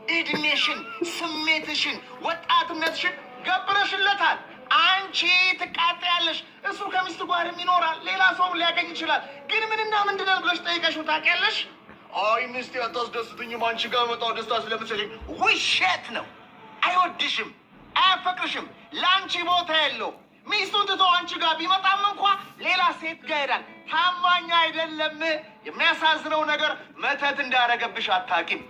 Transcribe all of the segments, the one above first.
እድሜሽን፣ ስሜትሽን፣ ወጣትነትሽን ገብረሽለታል። አንቺ ትቃጠያለሽ፣ እሱ ከሚስቱ ጋር ይኖራል፣ ሌላ ሰው ሊያገኝ ይችላል። ግን ምንና ምንድነው ብለሽ ጠይቀሽው ታውቂያለሽ? አይ ሚስቴ አታስደስትኝም፣ አንቺ ጋር መጣው ደስታ ስለምትሰጪኝ። ውሸት ነው። አይወድሽም፣ አያፈቅርሽም፣ ለአንቺ ቦታ የለው። ሚስቱን ትቶ አንቺ ጋር ቢመጣም እንኳ ሌላ ሴት ጋር ይሄዳል። ታማኝ አይደለም። የሚያሳዝነው ነገር መተት እንዳረገብሽ አታውቂም።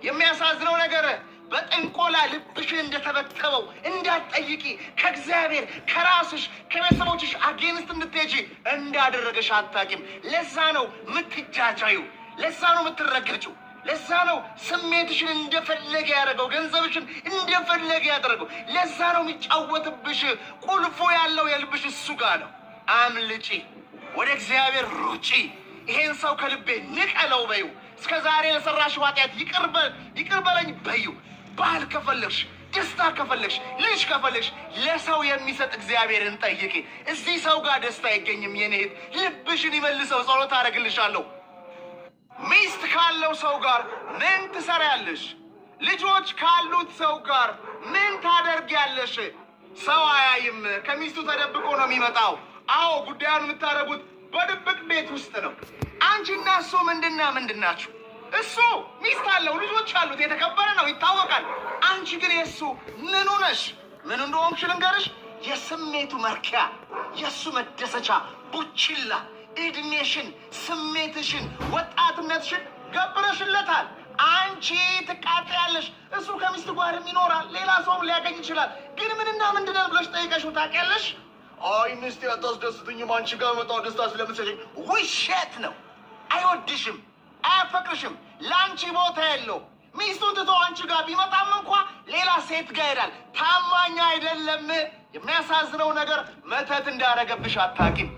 የሚያሳዝነው ነገር በጥንቆላ ልብሽን እንደተበተበው እንዳትጠይቂ፣ ከእግዚአብሔር ከራስሽ ከቤተሰቦችሽ አጌንስት እንድትሄጂ እንዳደረገሽ አታውቂም። ለዛ ነው የምትጃጃዩ፣ ለዛ ነው የምትረገጭው፣ ለዛ ነው ስሜትሽን እንደፈለገ ያደረገው፣ ገንዘብሽን እንደፈለገ ያደረገው። ለዛ ነው የሚጫወትብሽ። ቁልፉ ያለው የልብሽ እሱ ጋር ነው። አምልጪ፣ ወደ እግዚአብሔር ሩጪ። ይሄን ሰው ከልቤ ንቀለው በዩ። እስከ ዛሬ ለሰራሽው ኃጢአት ይቅር በለኝ በዩ። ባል ከፈለግሽ፣ ደስታ ከፈለግሽ፣ ልጅ ከፈለግሽ ለሰው የሚሰጥ እግዚአብሔርን ጠይቂ። እዚህ ሰው ጋር ደስታ አይገኝም። የኔ እህት ልብሽን ይመልሰው። ጸሎት አደርግልሻለሁ። ሚስት ካለው ሰው ጋር ምን ትሰሪያለሽ? ልጆች ካሉት ሰው ጋር ምን ታደርጊያለሽ? ሰው አያይም። ከሚስቱ ተደብቆ ነው የሚመጣው። አዎ ጉዳዩን የምታደርጉት በድብቅ ቤት ውስጥ ነው። አንቺና እሱ ምንድን ናችሁ? እሱ ሚስት አለው፣ ልጆች አሉት፣ የተከበረ ነው፣ ይታወቃል። አንቺ ግን የእሱ ምኑ ነሽ? ምን እንደሆንሽ ልንገርሽ። የስሜቱ መርኪያ፣ የእሱ መደሰቻ ቡችላ። እድሜሽን፣ ስሜትሽን፣ ወጣትነትሽን ገብረሽለታል። አንቺ ትቃጠያለሽ፣ እሱ ከሚስቱ ጋርም ይኖራል፣ ሌላ ሰውም ሊያገኝ ይችላል። ግን ምንና ምንድነው ብለሽ ጠይቀሽው ታውቂያለሽ? አይ ሚስቴ አታስደስትኝም፣ አንቺ ጋር መጣው ደስታ ስለምትሰጪኝ። ውሸት ነው። አይወድሽም፣ አያፈቅርሽም፣ ለአንቺ ቦታ የለው። ሚስቱን ትቶ አንቺ ጋር ቢመጣም እንኳ ሌላ ሴት ጋር ይሄዳል። ታማኝ አይደለም። የሚያሳዝነው ነገር መተት እንዳረገብሽ አታውቂም።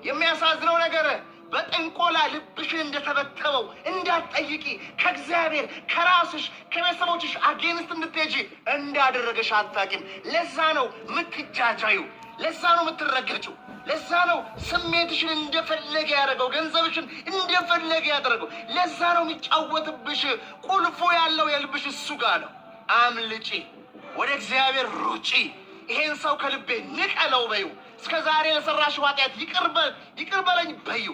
የሚያሳዝነው ነገር በጥንቆላ ልብሽን እንደተበተበው እንዳትጠይቂ፣ ከእግዚአብሔር ከራስሽ ከቤተሰቦችሽ አጌንስት እንድትሄጂ እንዳደረገሽ አታውቂም። ለዛ ነው የምትጃጃዩ፣ ለዛ ነው የምትረገጭው፣ ለዛ ነው ስሜትሽን እንደፈለገ ያደረገው፣ ገንዘብሽን እንደፈለገ ያደረገው። ለዛ ነው የሚጫወትብሽ። ቁልፉ ያለው የልብሽ እሱ ጋር ነው። አምልጪ፣ ወደ እግዚአብሔር ሩጪ። ይሄን ሰው ከልቤ ንቀለው በዩ። እስከ ዛሬ ለሰራሽው ኃጢአት ይቅር በለኝ በዩ።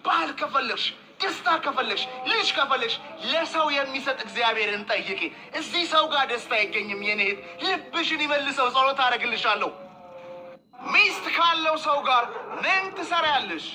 ባል ከፈለግሽ፣ ደስታ ከፈለግሽ፣ ልጅ ከፈለግሽ ለሰው የሚሰጥ እግዚአብሔርን ጠይቂ። እዚህ ሰው ጋር ደስታ አይገኝም። የኔ እህት ልብሽን ይመልሰው። ጸሎት አደርግልሻለሁ። ሚስት ካለው ሰው ጋር ምን ትሰሪያለሽ?